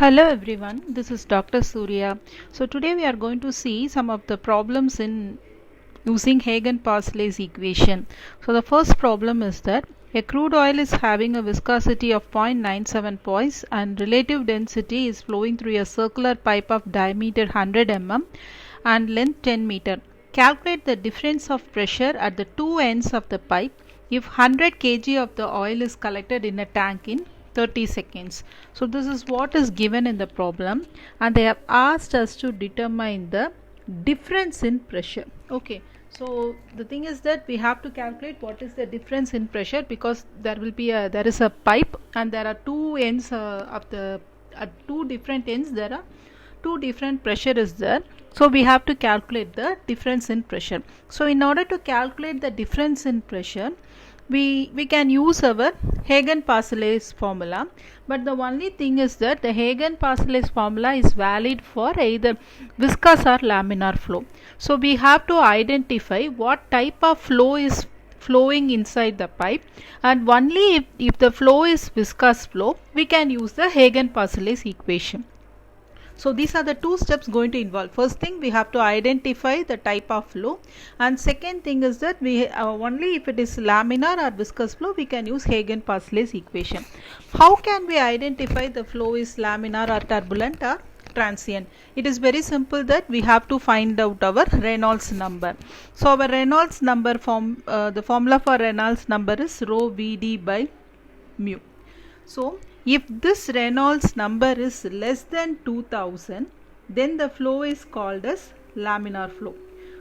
Hello everyone, this is Dr. Surya. So today we are going to see some of the problems in using Hagen-Parsle's equation. So the first problem is that a crude oil is having a viscosity of 0.97 poise and relative density is flowing through a circular pipe of diameter 100 mm and length 10 meter. Calculate the difference of pressure at the two ends of the pipe if 100 kg of the oil is collected in a tank in 30 seconds. So this is what is given in the problem, and they have asked us to determine the difference in pressure. Okay, so the thing is that we have to calculate what is the difference in pressure, because there is a pipe and there are two ends of the at two different ends there are two different pressure is there. So we have to calculate the difference in pressure. So in order to calculate the difference in pressure, we can use our Hagen-Parsle's formula, but the only thing is that the Hagen-Parsle's formula is valid for either viscous or laminar flow. So we have to identify what type of flow is flowing inside the pipe, and only if the flow is viscous flow, we can use the Hagen-Parsle's equation. So these are the two steps going to involve. First thing, we have to identify the type of flow, and second thing is that we only if it is laminar or viscous flow, we can use Hagen-Parsle's equation. How can we identify the flow is laminar or turbulent or transient? It is very simple, that we have to find out our Reynolds number. So our Reynolds number the formula for Reynolds number is rho Vd by mu. So if this Reynolds number is less than 2000, then the flow is called as laminar flow.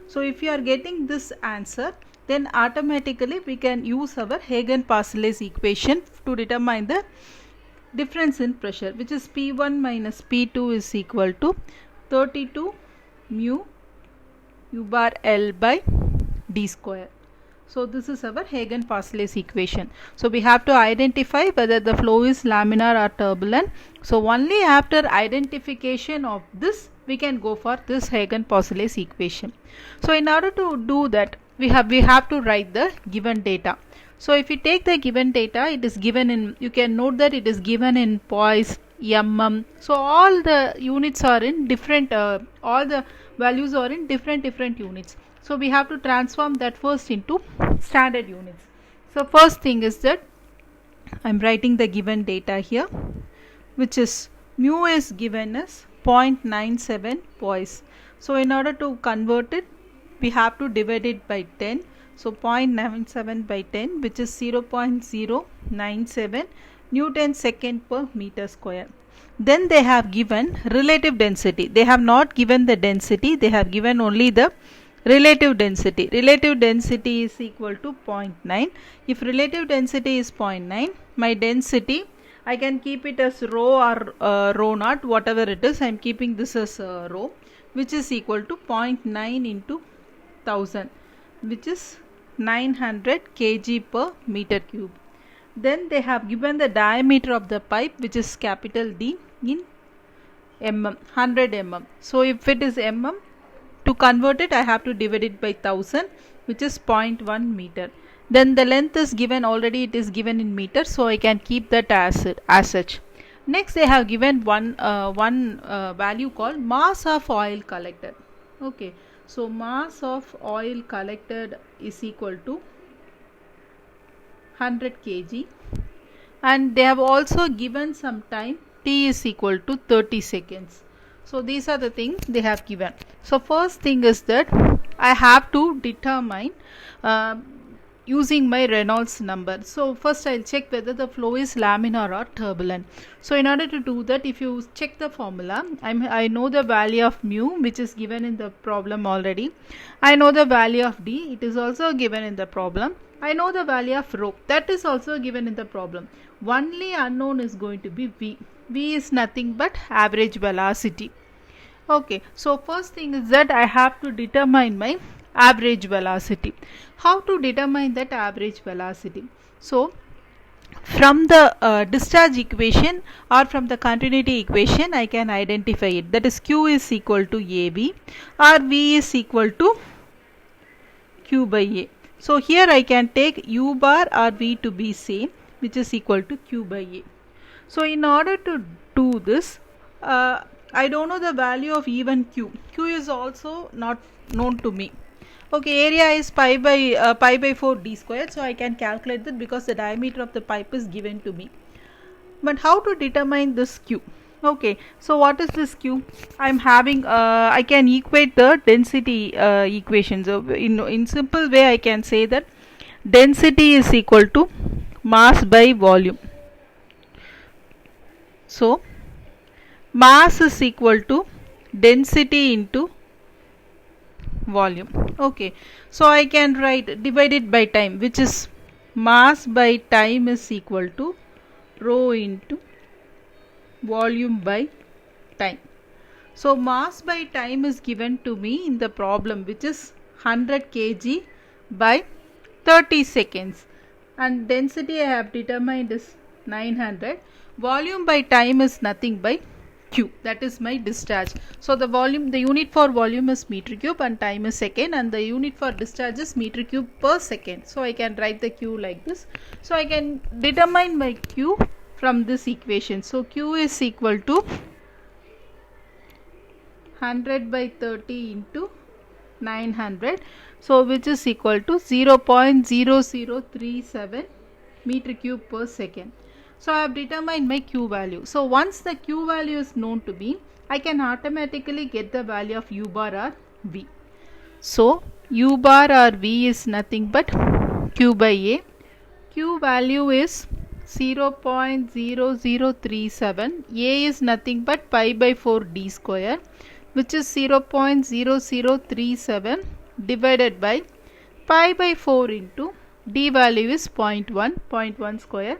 So if you are getting this answer, then automatically we can use our Hagen-Parsle's equation to determine the difference in pressure, which is P1 minus P2 is equal to 32 mu U bar L by D square. So this is our Hagen-Parsle's equation. So we have to identify whether the flow is laminar or turbulent. So only after identification of this, we can go for this Hagen-Parsle's equation. So in order to do that, we have to write the given data. So if you take the given data, it is given in, you can note that it is given in poise, mm. So all the units are in different, all the values are in different units. So we have to transform that first into standard units. So first thing is that I am writing the given data here, which is mu is given as 0.97 poise. So in order to convert it, we have to divide it by 10. So 0.97 by 10, which is 0.097 Newton second per meter square. Then they have given relative density. They have not given the density, they have given only the relative density. Relative density is equal to 0.9. If relative density is 0.9, my density, I can keep it as rho or rho naught, whatever it is. I am keeping this as rho, which is equal to 0.9 into 1000, which is 900 kg per meter cube. Then they have given the diameter of the pipe, which is capital D, in mm, 100 mm. So if it is mm, to convert it, I have to divide it by 1000, which is 0.1 meter. Then the length is given already, it is given in meters, so I can keep that as such. Next, they have given one value called mass of oil collected. Okay, so mass of oil collected is equal to 100 kg, and they have also given some time, t is equal to 30 seconds. So these are the things they have given. So first thing is that I have to determine using my Reynolds number. So first I'll check whether the flow is laminar or turbulent. So in order to do that, if you check the formula, I know the value of mu, which is given in the problem already. I know the value of D, it is also given in the problem. I know the value of rho, that is also given in the problem. Only unknown is going to be V. V is nothing but average velocity. Okay, so first thing is that I have to determine my average velocity. How to determine that average velocity? So from the discharge equation or from the continuity equation, I can identify it. That is, Q is equal to AV or V is equal to Q by A. So here I can take U bar or V to be same, which is equal to Q by A. So in order to do this, I don't know the value of even q. Q is also not known to me. Okay, area is pi by 4 d squared, so I can calculate that because the diameter of the pipe is given to me. But how to determine this q? Okay, so what is this q? I'm having I can equate the density equation. So in simple way I can say that density is equal to mass by volume. So mass is equal to density into volume. Okay, so I can write divided by time, which is mass by time is equal to rho into volume by time. So mass by time is given to me in the problem, which is 100 kg by 30 seconds, and density I have determined is 900. Volume by time is nothing by q, that is my discharge. So the volume, the unit for volume is meter cube and time is second, and the unit for discharge is meter cube per second. So I can write the q like this. So I can determine my q from this equation. So q is equal to 100 by 30 into 900, so which is equal to 0.0037 meter cube per second. So I have determined my q value. So once the q value is known to me, I can automatically get the value of u bar or v. So u bar or v is nothing but q by a. Q value is 0.0037. A is nothing but pi by 4 d square, which is 0.0037 divided by pi by 4 into d value is 0.1 square,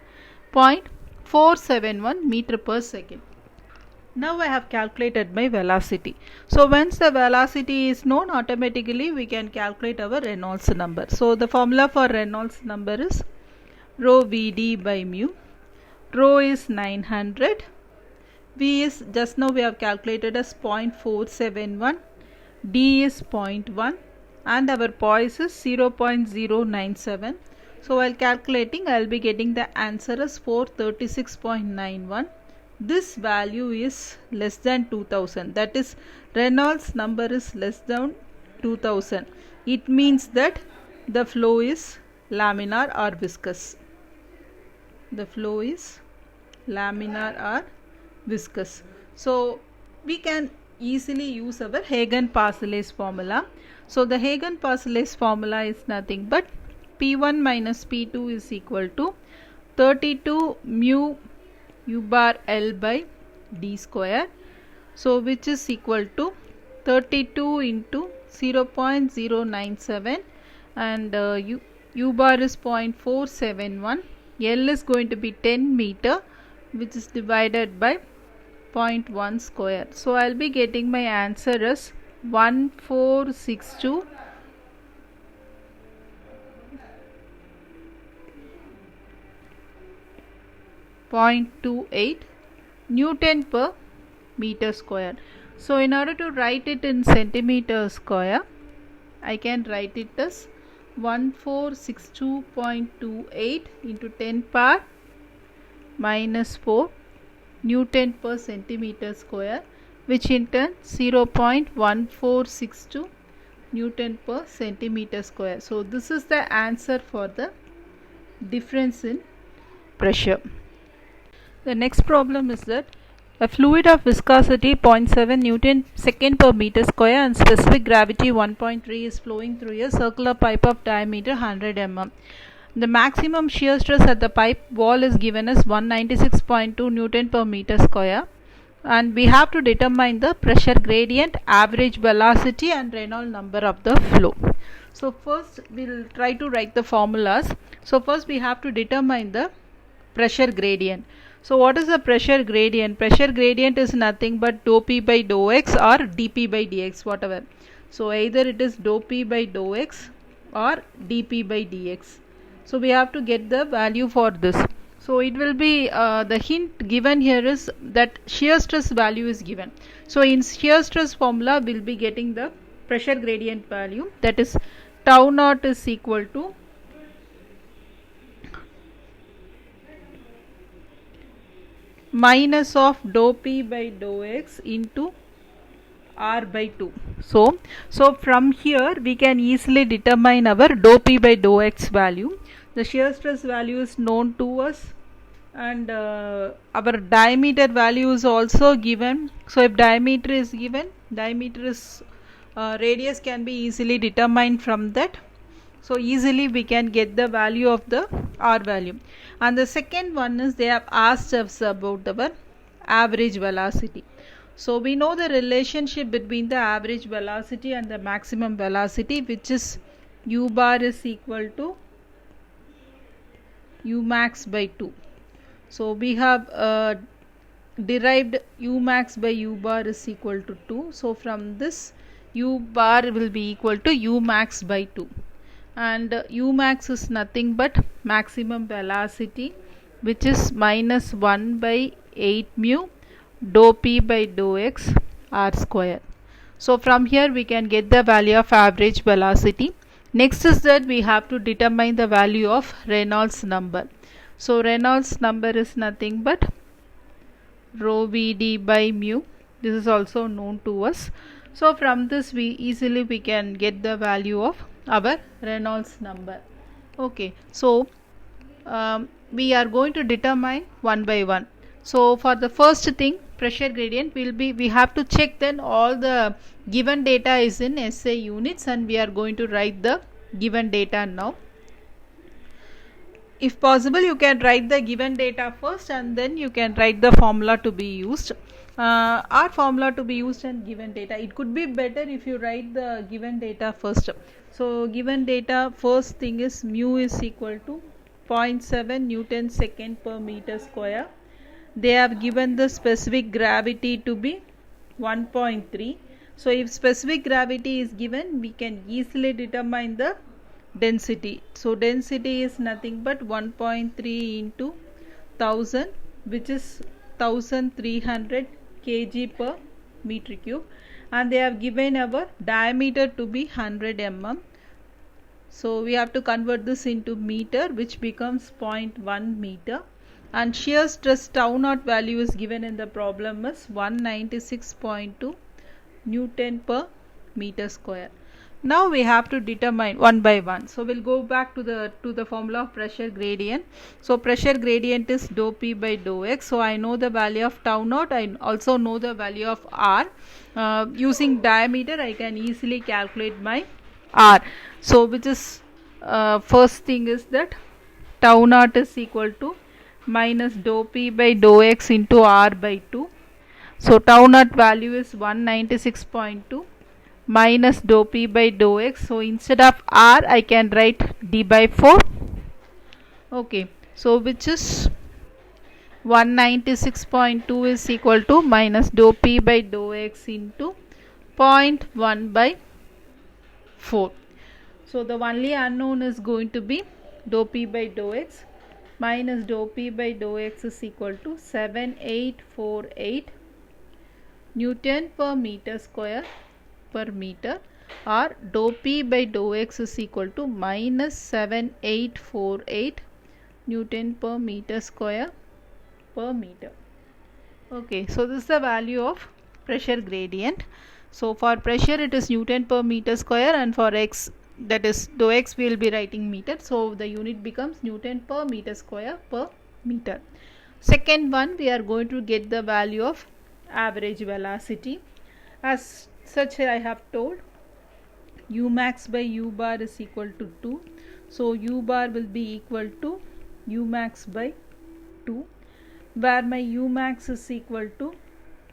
0.471 meter per second. Now I have calculated my velocity. So once the velocity is known, automatically we can calculate our Reynolds number. So the formula for Reynolds number is rho Vd by mu. Rho is 900. V is just now we have calculated as 0.471. D is 0.1 and our poise is 0.097. So while calculating, I will be getting the answer as 436.91. This value is less than 2000. That is, Reynolds number is less than 2000. It means that the flow is laminar or viscous. The flow is laminar or viscous. So we can easily use our Hagen-Parseley's formula. So the Hagen-Parseley's formula is nothing but P1 minus P2 is equal to 32 mu u bar L by d square. So which is equal to 32 into 0.097 and u bar is 0.471. L is going to be 10 meter, which is divided by 0.1 square. So I will be getting my answer as 1462.28 Newton per meter square. So in order to write it in centimeter square, I can write it as 1462.28 into 10 power minus 4 Newton per centimeter square, which in turn 0.1462 Newton per centimeter square. So this is the answer for the difference in pressure. The next problem is that a fluid of viscosity 0.7 Newton second per meter square and specific gravity 1.3 is flowing through a circular pipe of diameter 100 mm. The maximum shear stress at the pipe wall is given as 196.2 Newton per meter square, and we have to determine the pressure gradient, average velocity and Reynolds number of the flow. So first we will try to write the formulas. So first we have to determine the pressure gradient. So what is the pressure gradient? Pressure gradient is nothing but dou P by dou X or dP by dx, whatever. So either it is dou P by dou X or dP by dx. So we have to get the value for this. So it will be the hint given here is that shear stress value is given. So in shear stress formula we will be getting the pressure gradient value, that is tau naught is equal to minus of dou p by dou x into r by 2. So from here we can easily determine our dou p by dou x value. The shear stress value is known to us, and our diameter value is also given. So if diameter is given, radius can be easily determined from that. So easily we can get the value of the r value. And the second one is they have asked us about our average velocity. So we know the relationship between the average velocity and the maximum velocity, which is u bar is equal to u max by 2. So we have derived u max by u bar is equal to 2. So from this u bar will be equal to u max by 2, and u max is nothing but maximum velocity, which is minus 1 by 8 mu dou p by dou x r square. So from here we can get the value of average velocity. Next is that we have to determine the value of Reynolds number. So Reynolds number is nothing but rho vd by mu. This is also known to us. So from this we can get the value of our Reynolds number. Okay, so we are going to determine one by one. So for the first thing, pressure gradient we have to check then all the given data is in SI units, and we are going to write the given data now. If possible, you can write the given data first and then you can write the formula to be used. Our formula to be used and given data, it could be better if you write the given data first. So given data, first thing is mu is equal to 0.7 Newton second per meter square. They have given the specific gravity to be 1.3. So if specific gravity is given, we can easily determine the density. So density is nothing but 1.3 into 1000, which is 1300 kg per meter cube, and they have given our diameter to be 100 mm. So we have to convert this into meter, which becomes 0.1 meter, and shear stress tau naught value is given in the problem is 196.2 Newton per meter square. Now we have to determine one by one. So we'll go back to the formula of pressure gradient. So pressure gradient is dou p by dou x. So I know the value of tau naught. I also know the value of r. Using diameter, I can easily calculate my r. So which is first thing is that tau naught is equal to minus dou p by dou x into r by 2. So tau naught value is 196.2 minus dou p by dou x. So instead of r, I can write d by 4. Okay, so which is 196.2 is equal to minus dou p by dou x into 0.1 by 4. So the only unknown is going to be dou p by dou x. Minus dou p by dou x is equal to 7848 Newton per meter square per meter, or dou p by dou x is equal to minus 7848 Newton per meter square per meter. Okay, so this is the value of pressure gradient. So for pressure it is Newton per meter square, and for x, that is dou x, we will be writing meter. So the unit becomes Newton per meter square per meter. Second one, we are going to get the value of average velocity. As such, I have told u max by u bar is equal to 2. So u bar will be equal to u max by 2, where my u max is equal to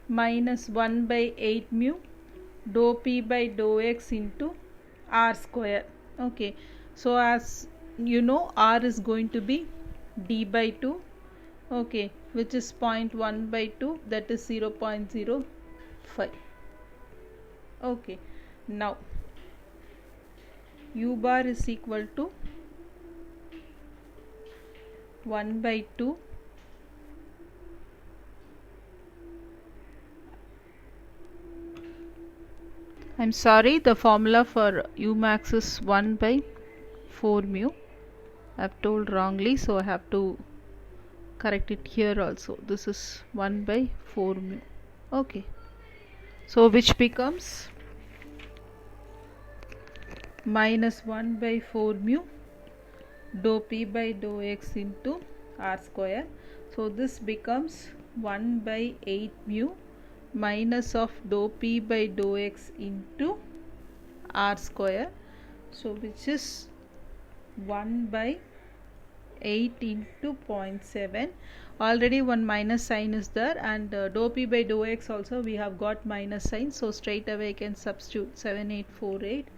minus 1 by 8 mu dou p by dou x into r square. Okay, so as you know, r is going to be d by 2. Okay, which is 0.1 by 2, that is 0.05. Okay, now u bar is equal to 1 by 2 I'm sorry, the formula for u max is 1 by 4 mu. I have told wrongly, so I have to correct it here also. This is 1 by 4 mu. Okay, so which becomes minus 1 by 4 mu dou p by dou x into r square. So this becomes 1 by 8 mu minus of dou p by dou x into r square. So which is 1 by 8 into 0.7. Already one minus sign is there, and dou p by dou x also we have got minus sign, so straight away I can substitute 7848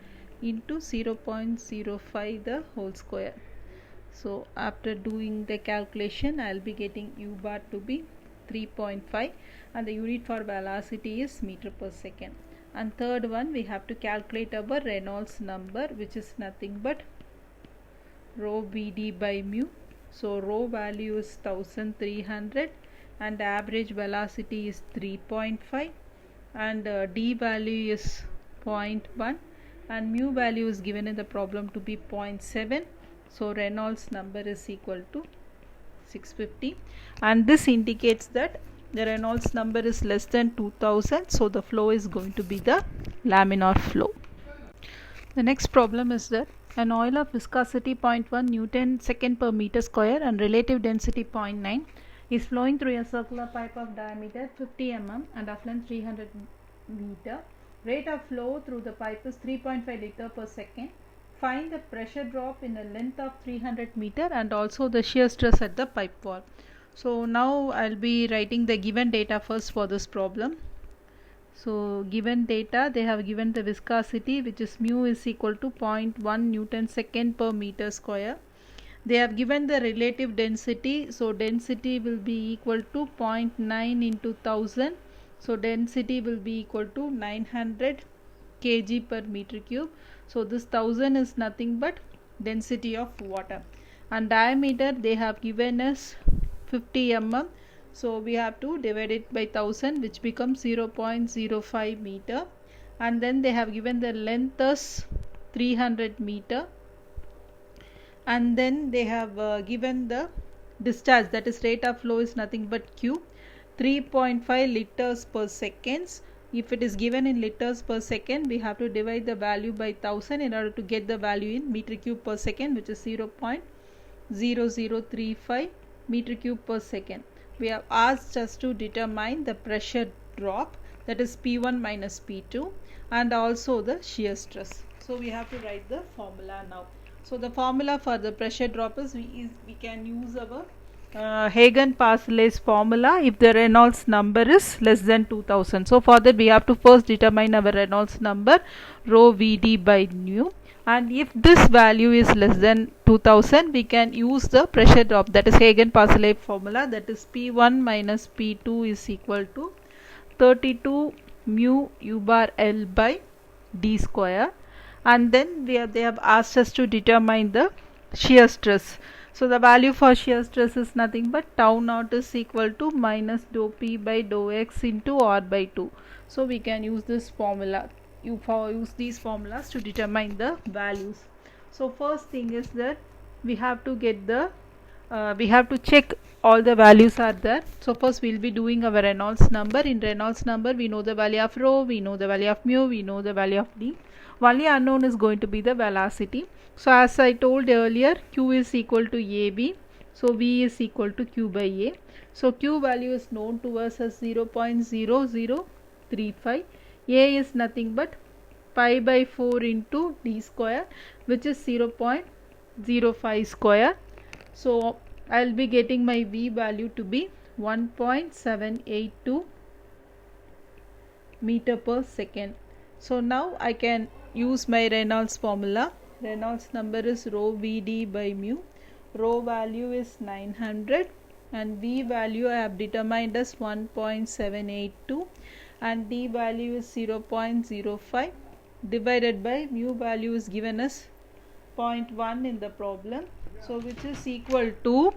into 0.05 the whole square. So after doing the calculation, I will be getting u bar to be 3.5, and the unit for velocity is meter per second. And third one, we have to calculate our Reynolds number, which is nothing but rho Vd by mu. So rho value is 1300 and average velocity is 3.5, and d value is 0.1 and mu value is given in the problem to be 0.7. So Reynolds number is equal to 650, and this indicates that the Reynolds number is less than 2000, so the flow is going to be the laminar flow. The next problem is that an oil of viscosity 0.1 Newton second per meter square and relative density 0.9 is flowing through a circular pipe of diameter 50 mm and of length 300 meter. Rate of flow through the pipe is 3.5 liter per second. Find the pressure drop in a length of 300 meter and also the shear stress at the pipe wall. So now I'll be writing the given data first for this problem. So given data, they have given the viscosity, which is mu is equal to 0.1 Newton second per meter square. They have given the relative density, so density will be equal to 0.9 into 1000. So density will be equal to 900 kg per meter cube. So this 1000 is nothing but density of water, and diameter they have given us 50 mm. So we have to divide it by 1000, which becomes 0.05 meter, and then they have given the length as 300 meter, and then they have given the discharge, that is rate of flow is nothing but Q, 3.5 liters per seconds. If it is given in liters per second, we have to divide the value by 1000 in order to get the value in meter cube per second, which is 0.0035 meter cube per second. We have asked us to determine the pressure drop, that is P1 minus P2, and also the shear stress. So we have to write the formula now. So the formula for the pressure drop is we can use our Hagen-Parsonage formula if the Reynolds number is less than 2000. So for that we have to first determine our Reynolds number, rho Vd by nu, and if this value is less than 2000, we can use the pressure drop, that is Hagen-Parsonage formula, that is P1 minus P2 is equal to 32 mu u bar L by d square, and then they have asked us to determine the shear stress. So the value for shear stress is nothing but tau naught is equal to minus dou p by dou x into r by 2. So we can use this formula. Use these formulas to determine the values. So first thing is that we have to get the we have to check all the values are there. So first we will be doing our Reynolds number. In Reynolds number we know the value of rho, we know the value of mu, we know the value of d. Only unknown is going to be the velocity. So as I told earlier, Q is equal to AB, so V is equal to Q by A. So Q value is known to us as 0.0035. A is nothing but pi by 4 into d square, which is 0.05 square. So I will be getting my V value to be 1.782 meter per second. So now I can use my Reynolds formula. Reynolds number is rho Vd by mu. Rho value is 900 and V value I have determined as 1.782 and D value is 0.05 divided by mu value is given as 0.1 in the problem. So which is equal to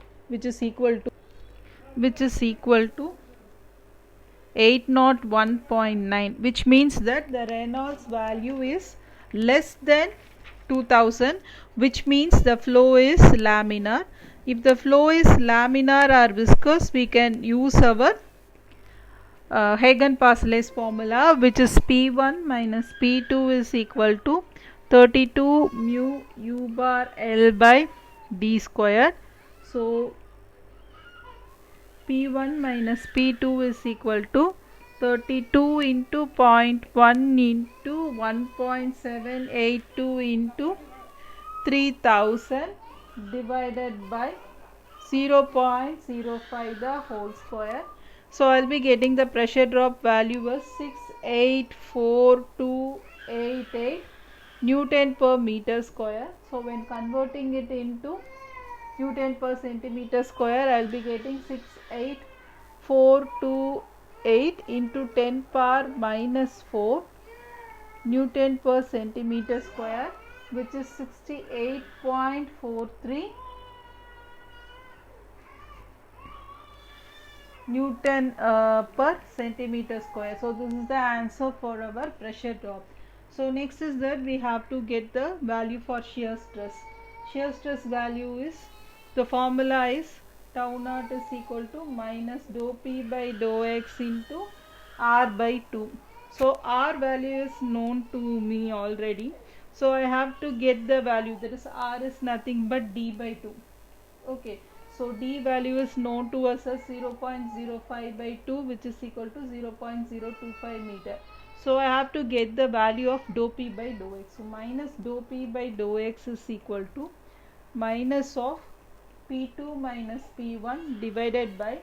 801.9, which means that the Reynolds value is less than 2000, which means the flow is laminar. If the flow is laminar or viscous, we can use our Hagen-Parsonage formula, which is P1 minus P2 is equal to 32 mu u bar L by d square. So P1 minus P2 is equal to 32 into 0.1 into 1.782 into 3000 divided by 0.05 the whole square. So I'll be getting the pressure drop value as 684,288 Newton per meter square. So when converting it into Newton per centimeter square, I'll be getting 68428 into 10 power minus 4 Newton per centimeter square, which is 68.43 Newton per centimeter square. So this is the answer for our pressure drop. So next is that we have to get the value for shear stress. Shear stress value is, the formula is tau naught is equal to minus dou p by dou x into r by 2. So r value is known to me already. So I have to get the value, that is r is nothing but d by 2. Okay. So d value is known to us as 0.05 by 2, which is equal to 0.025 meter. So I have to get the value of dou p by dou x. So minus dou p by dou x is equal to minus of p2 minus p1 divided by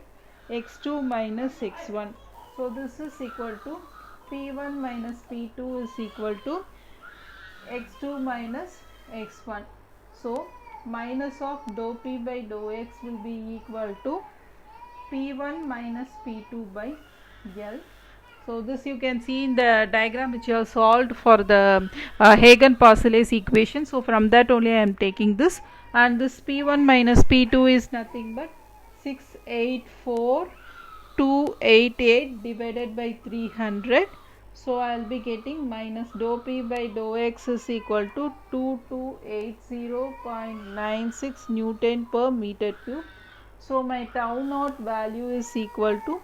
x2 minus x1. So this is equal to p1 minus p2 is equal to x2 minus x1. So minus of dou p by dou x will be equal to p1 minus p2 by L. So this you can see in the diagram which you have solved for the Hagen-Parsonage equation. So from that only I am taking this, and this p1 minus p2 is nothing but 684,288 divided by 300. So I will be getting minus dou p by dou x is equal to 2280.96 Newton per meter cube. So my tau naught value is equal to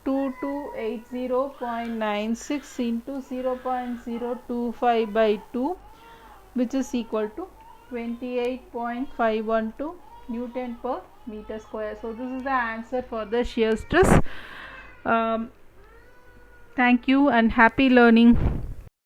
2280.96 into 0.025 by 2, which is equal to 28.512 Newton per meter square. So this is the answer for the shear stress. Thank you and happy learning.